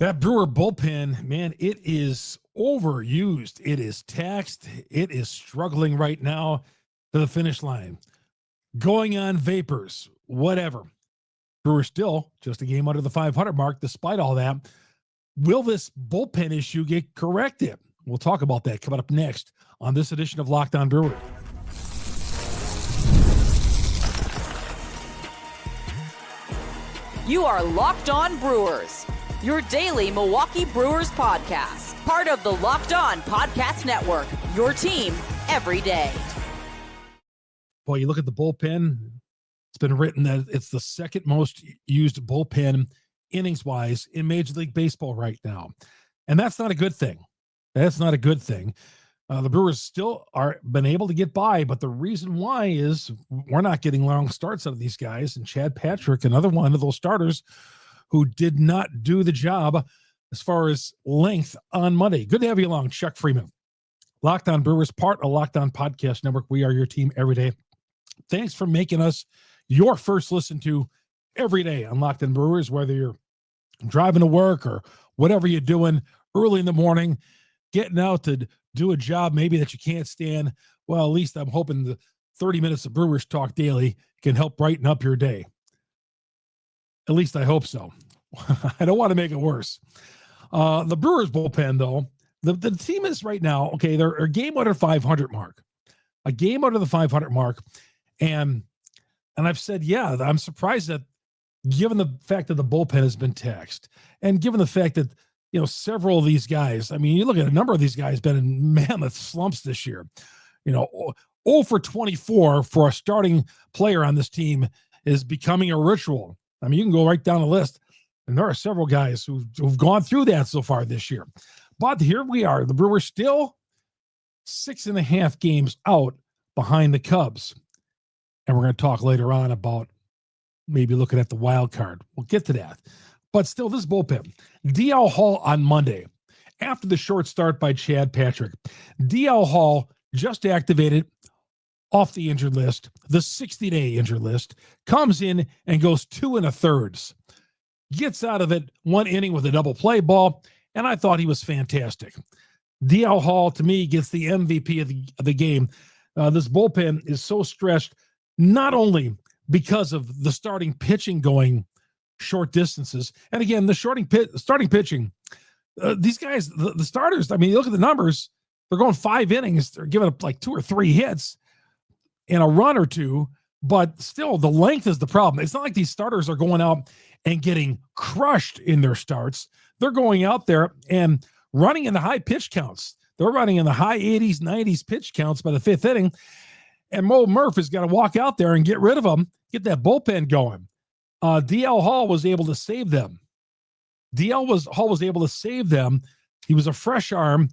That Brewer bullpen, man, it is overused. It is taxed. It is struggling right now to the finish line. Going on vapors, whatever. Brewers still just a game under the 500 mark despite all that. Will this bullpen issue get corrected? We'll talk about that coming up next on this edition of Locked On Brewers. You are Locked On Brewers, your daily Milwaukee Brewers podcast. Part of the Locked On Podcast Network, your team every day. Boy, you look at the bullpen, it's been written that it's the second most used bullpen innings-wise in Major League Baseball right now. And that's not a good thing. That's not a good thing. The Brewers still are been able to get by, but the reason why is we're not getting long starts out of these guys. And Chad Patrick, another one of those starters who did not do the job as far as length on Monday. Good to have you along, Chuck Freeman. Locked On Brewers, part of Locked On Podcast Network. We are your team every day. Thanks for making us your first listen to every day on Locked On Brewers, whether you're driving to work or whatever you're doing early in the morning, getting out to do a job maybe that you can't stand. Well, at least I'm hoping the 30 minutes of Brewers Talk Daily can help brighten up your day. At least I hope so. I don't want to make it worse. The Brewers bullpen, though, the team is right now, okay, they're a game under 500 mark. A game under the 500 mark. And I've said, yeah, I'm surprised that given the fact that the bullpen has been taxed and given the fact that, you know, several of these guys, I mean, you look at a number of these guys been in mammoth slumps this year. You know, 0 for 24 for a starting player on this team is becoming a ritual. I mean, you can go right down the list, and there are several guys who've gone through that so far this year. But here we are. The Brewers still 6.5 games out behind the Cubs. And we're going to talk later on about maybe looking at the wild card. We'll get to that. But still, this bullpen. D.L. Hall on Monday, after the short start by Chad Patrick. D.L. Hall just activated off the injured list, the 60-day injured list, comes in and goes 2 1/3. Gets out of it 1 inning with a double play ball, and I thought he was fantastic. D.L. Hall, to me, gets the MVP of the game. This bullpen is so stretched, not only because of the starting pitching going short distances. And again, the starting pitching, these guys, the starters, I mean, you look at the numbers, they're going 5 innings. They're giving up like 2 or 3 hits and a run or two, but still the length is the problem. It's not like these starters are going out and getting crushed in their starts. They're going out there and running in the high pitch counts. They're running in the high 80s, 90s pitch counts by the 5th inning. And Mo Murph has got to walk out there and get rid of them, get that bullpen going. D.L. Hall was able to save them. Hall was able to save them. He was a fresh arm.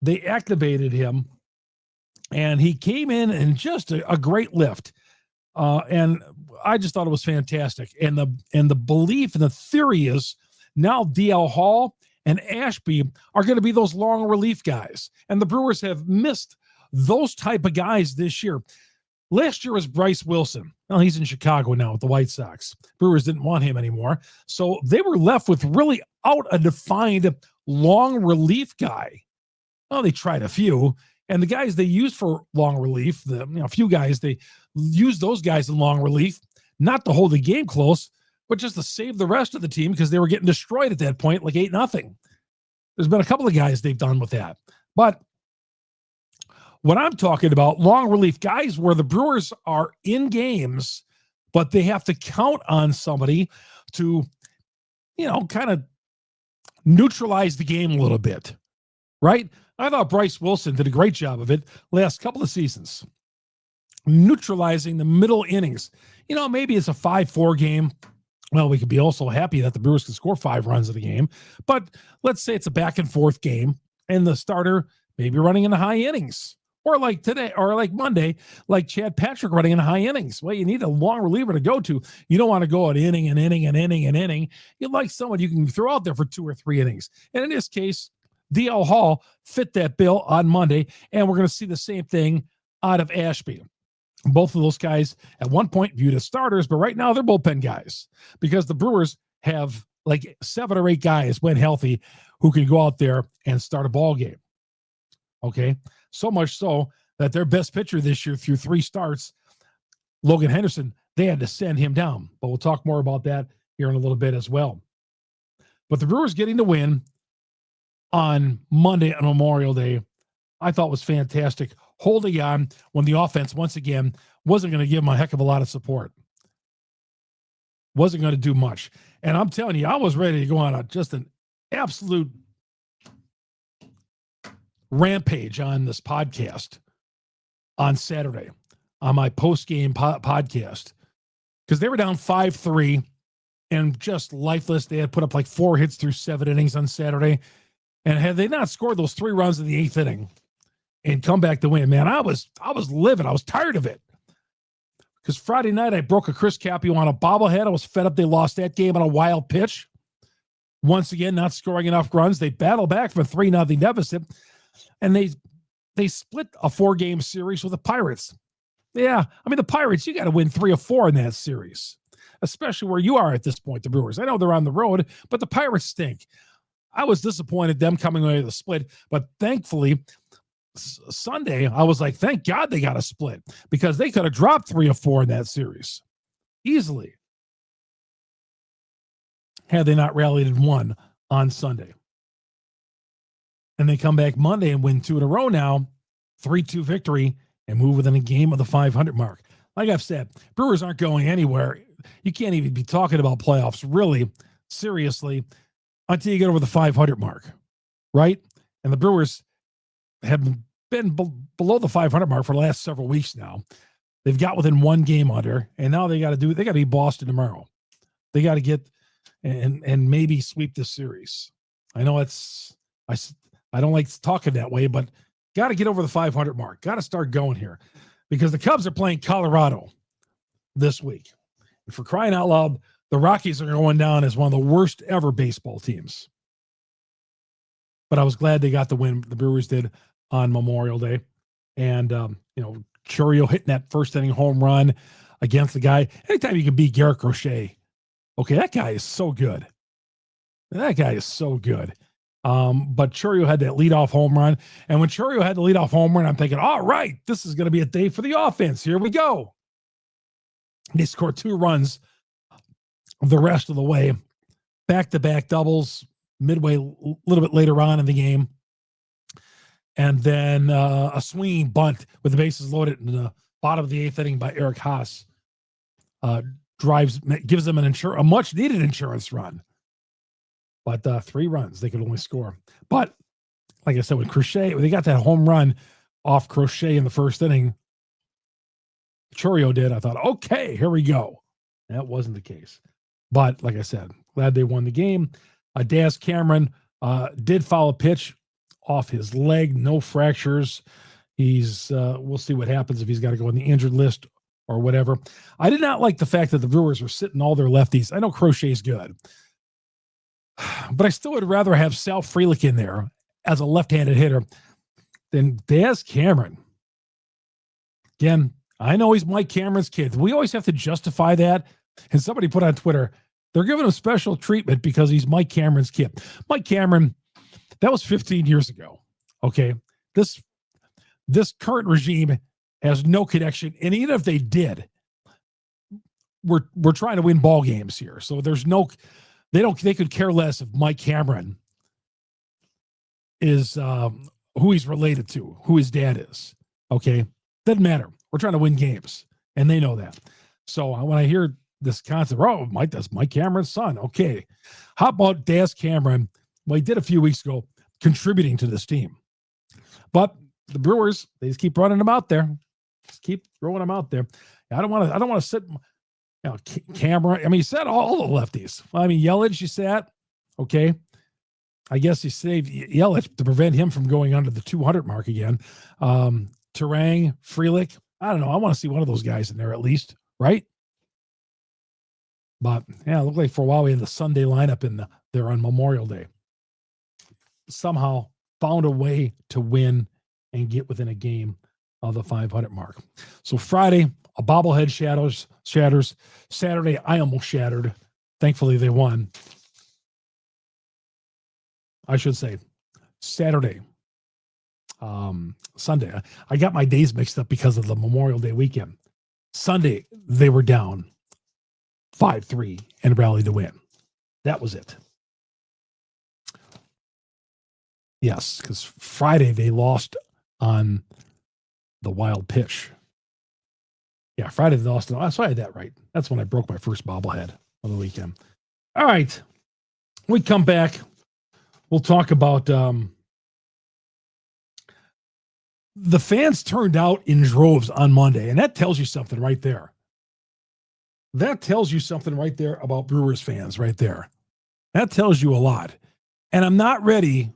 They activated him, and he came in and just a great lift. And I just thought it was fantastic. And the belief and the theory is now D.L. Hall and Ashby are going to be those long relief guys. And the Brewers have missed those type of guys this year. Last year was Bryce Wilson. Well, he's in Chicago now with the White Sox. Brewers didn't want him anymore. So they were left with really out a defined long relief guy. Well, they tried a few. And the guys they used for long relief, a few guys, they used those guys in long relief, not to hold the game close, but just to save the rest of the team because they were getting destroyed at that point, like 8-0. There's been a couple of guys they've done with that. But what I'm talking about, long relief guys where the Brewers are in games, but they have to count on somebody to, kind of neutralize the game a little bit, right? I thought Bryce Wilson did a great job of it last couple of seasons, neutralizing the middle innings. Maybe it's a 5-4 game. Well, we could be also happy that the Brewers can score 5 runs in the game, but let's say it's a back and forth game and the starter maybe running in the high innings. Or like today, or like Monday, like Chad Patrick running in high innings. Well, you need a long reliever to go to. You don't want to go an inning and inning and inning and inning. You'd like someone you can throw out there for 2 or 3 innings. And in this case, D.L. Hall fit that bill on Monday, and we're going to see the same thing out of Ashby. Both of those guys at one point viewed as starters, but right now they're bullpen guys because the Brewers have like 7 or 8 guys when healthy who can go out there and start a ball game. Okay. So much so that their best pitcher this year through 3 starts, Logan Henderson, they had to send him down. But we'll talk more about that here in a little bit as well. But the Brewers getting the win on Monday on Memorial Day, I thought was fantastic. Holding on when the offense, once again, wasn't going to give them a heck of a lot of support. Wasn't going to do much. And I'm telling you, I was ready to go on just an absolute rampage on this podcast on Saturday, on my post-game podcast, because they were down 5-3 and just lifeless. They had put up like 4 hits through 7 innings on Saturday. And had they not scored those 3 runs in the 8th inning and come back to win, man, I was livid. I was tired of it. Because Friday night, I broke a Chris Capio on a bobblehead. I was fed up. They lost that game on a wild pitch. Once again, not scoring enough runs. They battled back from a 3-0 deficit. And they split a 4-game series with the Pirates. Yeah, I mean, the Pirates, you got to win 3 or 4 in that series, especially where you are at this point, the Brewers. I know they're on the road, but the Pirates stink. I was disappointed them coming away with a split, but thankfully, Sunday, I was like, thank God they got a split, because they could have dropped 3 or 4 in that series easily had they not rallied and won on Sunday. And they come back Monday and win 2 in a row now, 3-2 victory, and move within a game of the 500 mark. Like I've said, Brewers aren't going anywhere. You can't even be talking about playoffs, really, seriously, until you get over the 500 mark, right? And the Brewers have been below the 500 mark for the last several weeks now. They've got within 1 game under, and now they got to be Boston tomorrow. They got to get and maybe sweep this series. I know I don't like talking that way, but got to get over the 500 mark. Got to start going here, because the Cubs are playing Colorado this week. And for crying out loud, the Rockies are going down as one of the worst ever baseball teams. But I was glad they got the win. The Brewers did on Memorial Day. And, Chourio hitting that first inning home run against the guy. Anytime you can beat Garrett Crochet, okay, that guy is so good. That guy is so good. But Chourio had that leadoff home run. And when Chourio had the leadoff home run, I'm thinking, all right, this is going to be a day for the offense. Here we go. They scored 2 runs the rest of the way. Back-to-back doubles midway, a little bit later on in the game. And then a swinging bunt with the bases loaded in the bottom of the 8th inning by Eric Haas gives them a much-needed insurance run. But 3 runs they could only score. But like I said, with Crochet, they got that home run off Crochet in the first inning. Chourio did. I thought, okay, here we go. That wasn't the case. But like I said, glad they won the game. Daz Cameron did foul a pitch off his leg, no fractures. We'll see what happens if he's got to go on the injured list or whatever. I did not like the fact that the Brewers were sitting all their lefties. I know Crochet's good, but I still would rather have Sal Frelick in there as a left-handed hitter than Daz Cameron. Again, I know he's Mike Cameron's kid. We always have to justify that. And somebody put on Twitter, they're giving him special treatment because he's Mike Cameron's kid. Mike Cameron, that was 15 years ago. Okay. This current regime has no connection. And even if they did, we're trying to win ball games here. So they could care less if Mike Cameron is who he's related to, who his dad is. Okay. Doesn't matter. We're trying to win games. And they know that. So when I hear this concept, that's Mike Cameron's son. Okay. How about Daz Cameron? Well, he did a few weeks ago, contributing to this team. But the Brewers, they just keep running them out there. Just keep throwing them out there. I don't want to sit, Cameron. I mean, he sat all the lefties. I mean, Yelich, you sat. Okay. I guess he saved Yelich to prevent him from going under the 200 mark again. Terang, Frelick. I don't know. I want to see one of those guys in there at least, right? But yeah, it looked like for a while we had the Sunday lineup there on Memorial Day. Somehow found a way to win and get within a game of the 500 mark. So Friday, a bobblehead shatters. Saturday, I almost shattered. Thankfully, they won. I should say Saturday, Sunday. I got my days mixed up because of the Memorial Day weekend. Sunday, they were down 5-3 and rallied to win. That was it. Yes, because Friday they lost on the wild pitch. Yeah, Friday they lost. So I had that right. That's when I broke my first bobblehead of the weekend. All right. We come back. We'll talk about the fans turned out in droves on Monday, and that tells you something right there. That tells you something right there about Brewers fans right there. That tells you a lot. And I'm not ready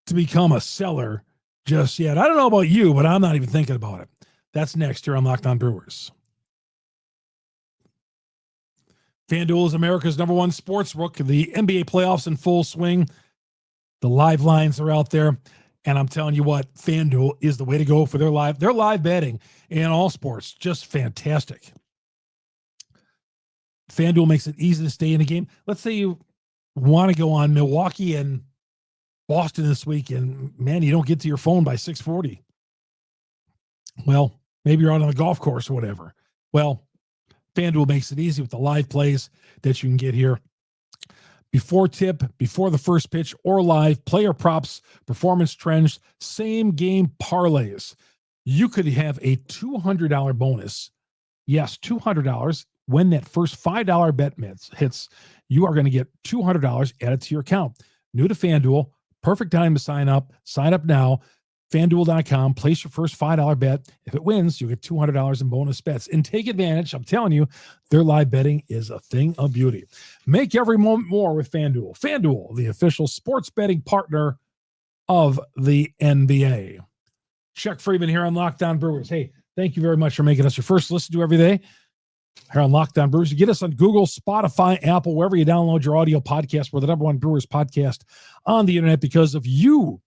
to become a seller just yet. I don't know about you, but I'm not even thinking about it. That's next here on Locked On Brewers. FanDuel is America's #1 sportsbook. The NBA playoffs in full swing. The live lines are out there. And I'm telling you what, FanDuel is the way to go for their live betting in all sports. Just fantastic. FanDuel makes it easy to stay in the game. Let's say you want to go on Milwaukee and Boston this week, and man, you don't get to your phone by 6:40. Well, maybe you're out on the golf course or whatever. Well, FanDuel makes it easy with the live plays that you can get here. Before tip, before the first pitch, or live, player props, performance trends, same game parlays. You could have a $200 bonus. Yes, $200. When that first $5 bet hits, you are going to get $200 added to your account. New to FanDuel, perfect time to sign up. Sign up now. FanDuel.com, place your first $5 bet. If it wins, you get $200 in bonus bets. And take advantage. I'm telling you, their live betting is a thing of beauty. Make every moment more with FanDuel. FanDuel, the official sports betting partner of the NBA. Chuck Freeman here on Locked On Brewers. Hey, thank you very much for making us your first listen to every day here on Locked On Brewers. You get us on Google, Spotify, Apple, wherever you download your audio podcast. We're the #1 Brewers podcast on the internet because of you.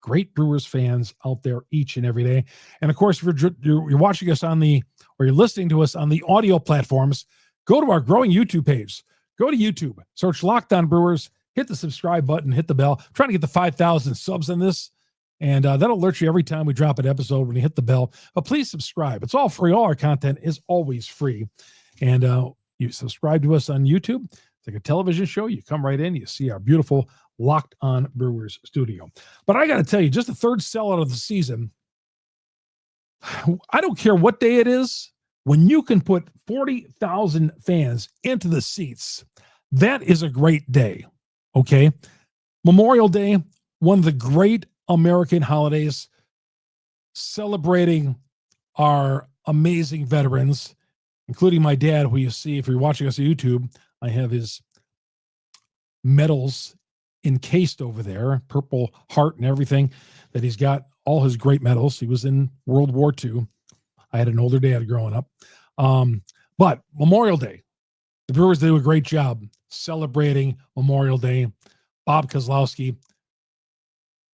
Great Brewers fans out there each and every day. And of course, if you're watching us or you're listening to us on the audio platforms, go to our growing YouTube page. Go to YouTube, search Locked On Brewers, hit the subscribe button, hit the bell. I'm trying to get to 5,000 subs on this, and that'll alert you every time we drop an episode when you hit the bell. But please subscribe. It's all free. All our content is always free. And you subscribe to us on YouTube. It's like a television show. You come right in, you see our beautiful Locked On Brewers studio. But I got to tell you, just the third sellout of the season. I don't care what day it is. When you can put 40,000 fans into the seats, that is a great day. Okay. Memorial Day, one of the great American holidays, celebrating our amazing veterans, including my dad, who you see, if you're watching us on YouTube, I have his medals encased over there, Purple Heart and everything, that he's got all his great medals. He was in World War II. I had an older dad growing up. But Memorial Day, the Brewers do a great job celebrating Memorial Day. Bob Kozlowski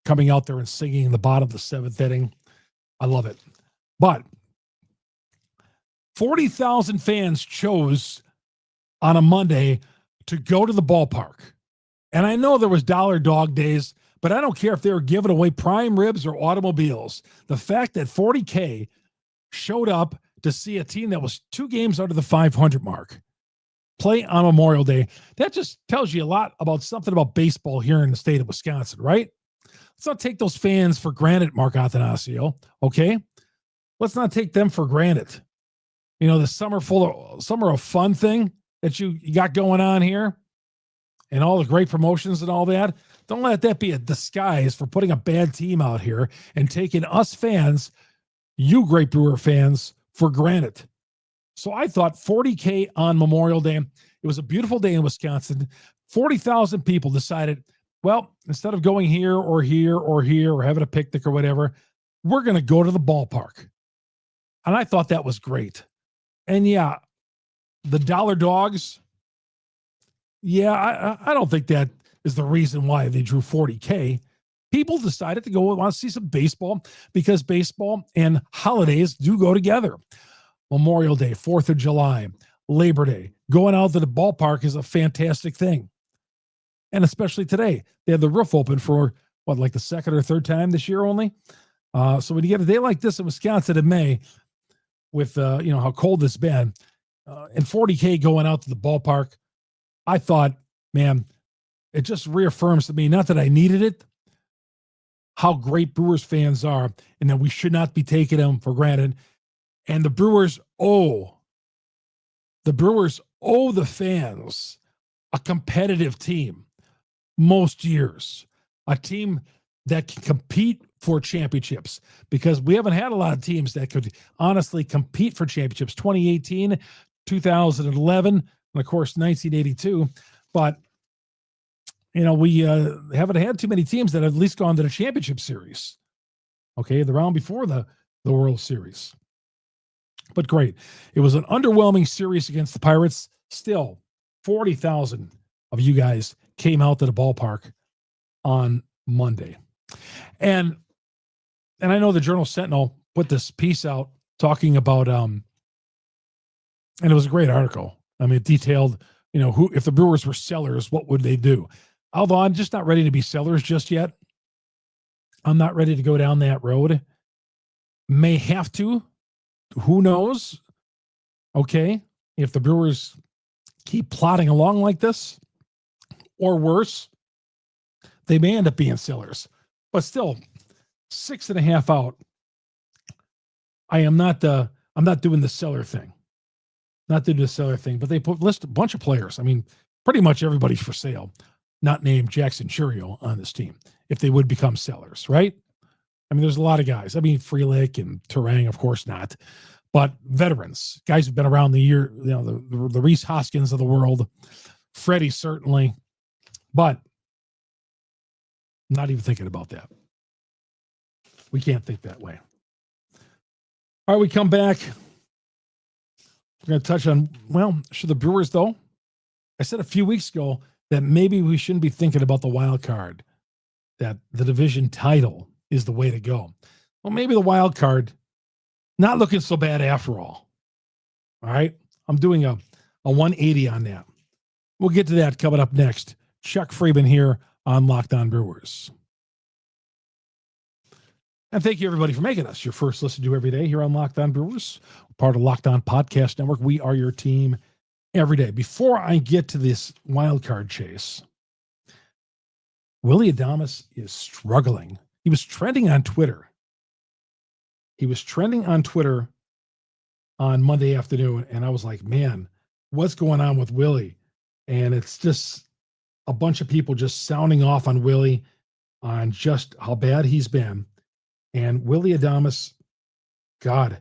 coming out there and singing in the bottom of the 7th inning. I love it. But 40,000 fans chose on a Monday to go to the ballpark. And I know there was dollar dog days, but I don't care if they were giving away prime ribs or automobiles. The fact that 40K showed up to see a team that was 2 games under the 500 mark play on Memorial Day, that just tells you a lot about something about baseball here in the state of Wisconsin, right? Let's not take those fans for granted, Mark Attanasio, okay? Let's not take them for granted. You know, the summer of fun thing that you got going on here, and all the great promotions and all that. Don't let that be a disguise for putting a bad team out here and taking us fans, you great Brewer fans, for granted. So I thought 40K on Memorial Day. It was a beautiful day in Wisconsin. 40,000 people decided, well, instead of going here or here or here or having a picnic or whatever, we're going to go to the ballpark. And I thought that was great. And yeah, the dollar dogs, yeah, I don't think that is the reason why they drew 40K. People decided to go and want to see some baseball because baseball and holidays do go together. Memorial Day, 4th of July, Labor Day, going out to the ballpark is a fantastic thing. And especially today, they had the roof open for like the second or third time this year only. So when you get a day like this in Wisconsin in May, with how cold it's been, and 40K going out to the ballpark, I thought, man, it just reaffirms to me, not that I needed it, how great Brewers fans are, and that we should not be taking them for granted. And the Brewers owe the fans a competitive team most years, a team that can compete for championships, because we haven't had a lot of teams that could honestly compete for championships. 2018, 2011, and of course 1982. But we haven't had too many teams that have at least gone to the championship series. Okay, the round before the World Series. But great. It was an underwhelming series against the Pirates. Still, 40,000 of you guys came out to the ballpark on Monday. And I know the Journal Sentinel put this piece out talking about, and it was a great article. I mean, it detailed, who, if the Brewers were sellers, what would they do? Although I'm just not ready to be sellers just yet. I'm not ready to go down that road. May have to. Who knows? Okay. If the Brewers keep plodding along like this, or worse, they may end up being sellers. But still, 6.5 out. I'm not doing the seller thing. Not doing the seller thing, but they list a bunch of players. I mean, pretty much everybody's for sale, not named Jackson Churio on this team, if they would become sellers, right? I mean, there's a lot of guys. I mean, Frelick and Terang, of course not. But veterans, guys who've been around the year, the Reese Hoskins of the world, Freddie certainly, but not even thinking about that. We can't think that way. All right, we come back. We're going to touch on, should the Brewers, though? I said a few weeks ago that maybe we shouldn't be thinking about the wild card, that the division title is the way to go. Well, maybe the wild card, not looking so bad after all. All right, I'm doing a 180 on that. We'll get to that coming up next. Chuck Freeman here on Locked On Brewers. And thank you, everybody, for making us your first listen to every day here on Locked On Brewers, part of Locked On Podcast Network. We are your team every day. Before I get to this wild card chase, Willie Adames is struggling. He was trending on Twitter. On Monday afternoon, and I was like, man, what's going on with Willie? And it's just a bunch of people just sounding off on Willie, on just how bad he's been. And Willy Adames, God,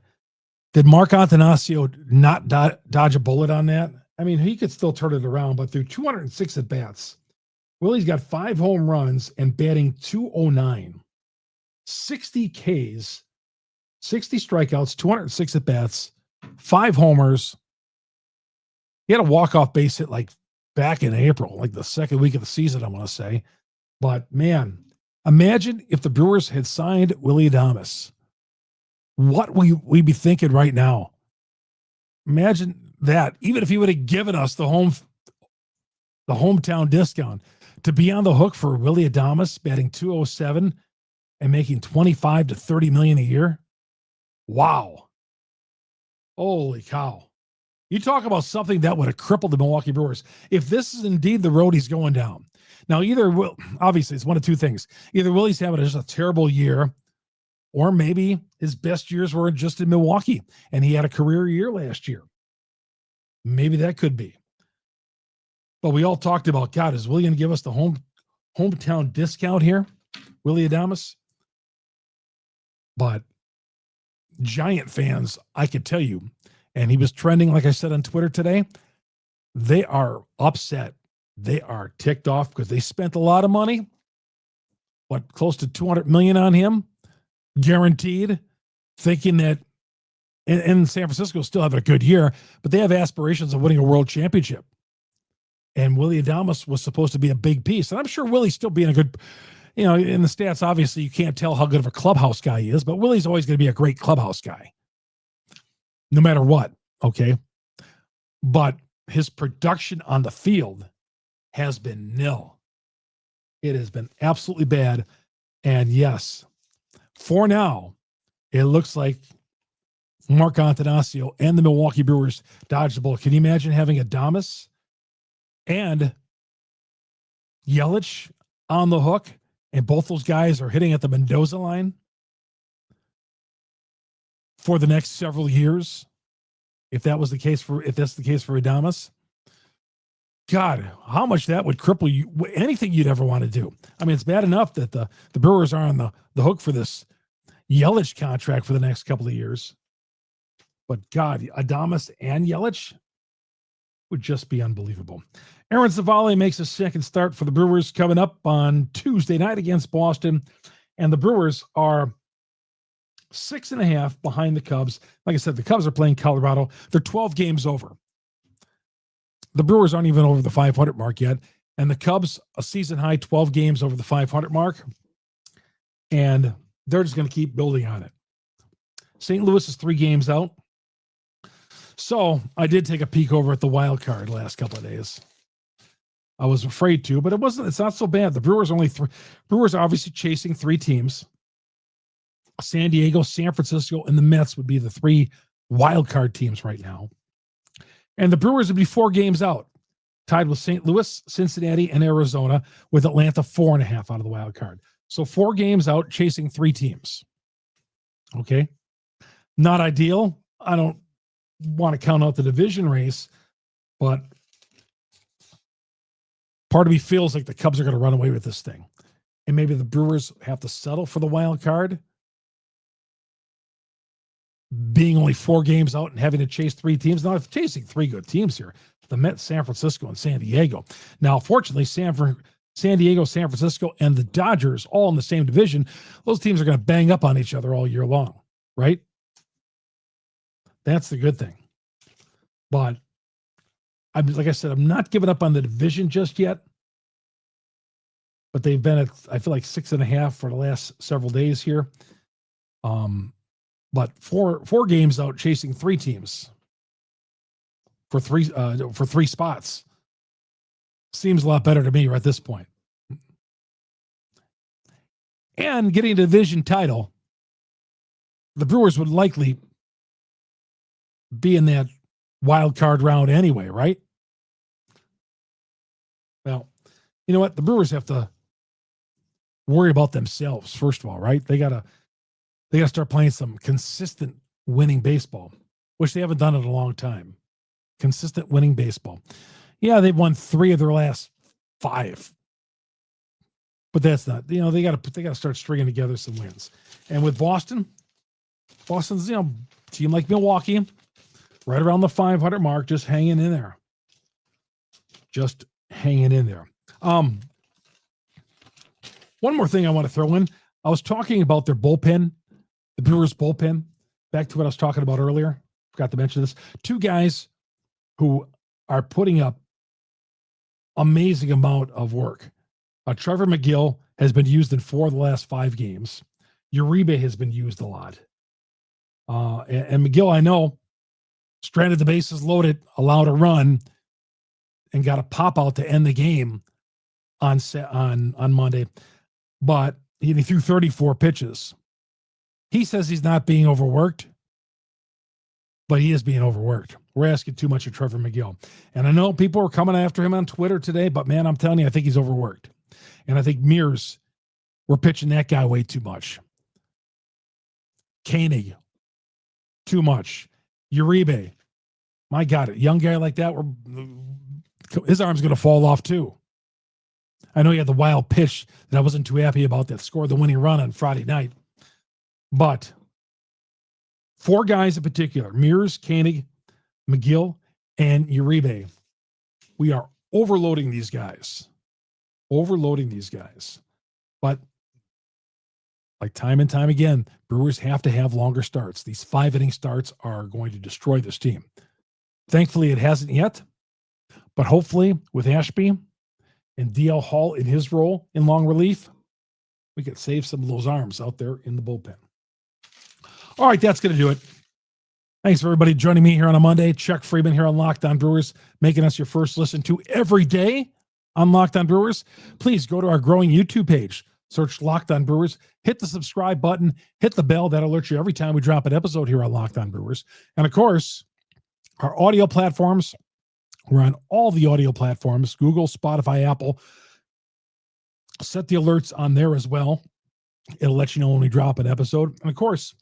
did Mark Antanasio not dodge a bullet on that? I mean, he could still turn it around, but through 206 at-bats, Willie's got 5 home runs and batting .209, 60 Ks, 60 strikeouts, 206 at-bats, 5 homers. He had a walk-off base hit like back in April, like the second week of the season, I want to say. But, man, imagine if the Brewers had signed Willy Adames. What would we be thinking right now? Imagine that. Even if he would have given us the hometown discount to be on the hook for Willy Adames batting .207 and making $25 to $30 million a year. Wow. Holy cow. You talk about something that would have crippled the Milwaukee Brewers. If this is indeed the road he's going down. Now, obviously, it's one of two things. Either Willie's having just a terrible year, or maybe his best years were just in Milwaukee, and he had a career year last year. Maybe that could be. But we all talked about, God, is Willie going to give us the hometown discount here? Willy Adames? But Giant fans, I could tell you, and he was trending, like I said, on Twitter today, they are upset. They are ticked off because they spent a lot of money, close to $200 million on him, guaranteed, thinking that, and San Francisco still have a good year, but they have aspirations of winning a world championship. And Willy Adames was supposed to be a big piece. And I'm sure Willie's still being a good, in the stats, obviously you can't tell how good of a clubhouse guy he is, but Willie's always going to be a great clubhouse guy, no matter what. Okay. But his production on the field has been nil. It has been absolutely bad. And yes, for now, it looks like Mark Antanasio and the Milwaukee Brewers dodged the bullet. Can you imagine having Adames and Yelich on the hook, and both those guys are hitting at the Mendoza line for the next several years? If that's the case for Adames, God, how much that would cripple you, anything you'd ever want to do. I mean, it's bad enough that the Brewers are on the hook for this Yelich contract for the next couple of years. But God, Adames and Yelich would just be unbelievable. Aaron Zavala makes a second start for the Brewers coming up on Tuesday night against Boston. And the Brewers are 6.5 behind the Cubs. Like I said, the Cubs are playing Colorado. They're 12 games over. The Brewers aren't even over the 500 mark yet. And the Cubs, a season high 12 games over the 500 mark. And they're just going to keep building on it. St. Louis is 3 games out. So I did take a peek over at the wild card last couple of days. I was afraid to, but it's not so bad. The Brewers Brewers are obviously chasing 3 teams. San Diego, San Francisco, and the Mets would be the 3 wild card teams right now. And the Brewers would be 4 games out, tied with St. Louis, Cincinnati, and Arizona, with Atlanta 4.5 out of the wild card. So 4 games out, chasing 3 teams. Okay. Not ideal. I don't want to count out the division race, but part of me feels like the Cubs are going to run away with this thing. And maybe the Brewers have to settle for the wild card, being only 4 games out and having to chase 3 teams. Now, if chasing 3 good teams here, the Mets, San Francisco, and San Diego. Now, fortunately, San Diego, San Francisco, and the Dodgers all in the same division. Those teams are going to bang up on each other all year long, right? That's the good thing. But like I said, I'm not giving up on the division just yet. But they've been at, I feel like, 6.5 for the last several days here. But four games out, chasing 3 teams for 3 spots seems a lot better to me right at this point. And getting a division title, the Brewers would likely be in that wild card round anyway, right? Well, you know what? The Brewers have to worry about themselves first of all, right? They gotta start playing some consistent winning baseball, which they haven't done in a long time. Consistent winning baseball. Yeah, they've won 3 of their last 5, but that's not. They got to start stringing together some wins. And with Boston's team like Milwaukee, right around the 500 mark, just hanging in there. Just hanging in there. One more thing I want to throw in. I was talking about their bullpen, the Brewers bullpen. Back to what I was talking about earlier. Forgot to mention this. 2 guys who are putting up amazing amount of work. Trevor McGill has been used in 4 of the last 5 games. Uribe has been used a lot. And McGill, I know, stranded the bases loaded, allowed a run, and got a pop out to end the game on Monday. But he threw 34 pitches. He says he's not being overworked, but he is being overworked. We're asking too much of Trevor McGill. And I know people are coming after him on Twitter today, but man, I'm telling you, I think he's overworked. And I think Mears, we're pitching that guy way too much. Koenig, too much. Uribe, my God, a young guy like that, his arm's going to fall off too. I know he had the wild pitch that I wasn't too happy about that scored the winning run on Friday night. But 4 guys in particular, Mears, Koenig, McGill, and Uribe. We are overloading these guys. But like time and time again, Brewers have to have longer starts. These 5-inning starts are going to destroy this team. Thankfully, it hasn't yet. But hopefully, with Ashby and DL Hall in his role in long relief, we could save some of those arms out there in the bullpen. All right, that's going to do it. Thanks for everybody joining me here on a Monday. Chuck Freeman here on Locked On Brewers, making us your first listen to every day on Locked On Brewers, please go to our growing YouTube page. Search Locked On Brewers, hit the subscribe button, hit the bell. That alerts you every time we drop an episode here on Locked On Brewers. And of course, our audio platforms, we're on all the audio platforms, Google, Spotify, Apple. Set the alerts on there as well. It'll let you know when we drop an episode. And of course,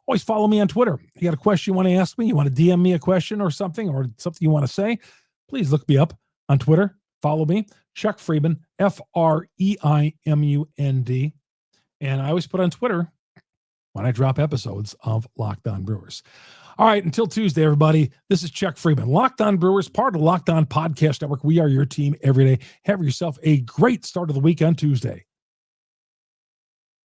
always follow me on Twitter. You got a question you want to ask me, you want to DM me a question or something you want to say, please look me up on Twitter. Follow me, Chuck Freeman, Freimund. And I always put on Twitter when I drop episodes of Locked On Brewers. All right, until Tuesday, everybody, this is Chuck Freeman, Locked On Brewers, part of Locked On Podcast Network. We are your team every day. Have yourself a great start of the week on Tuesday.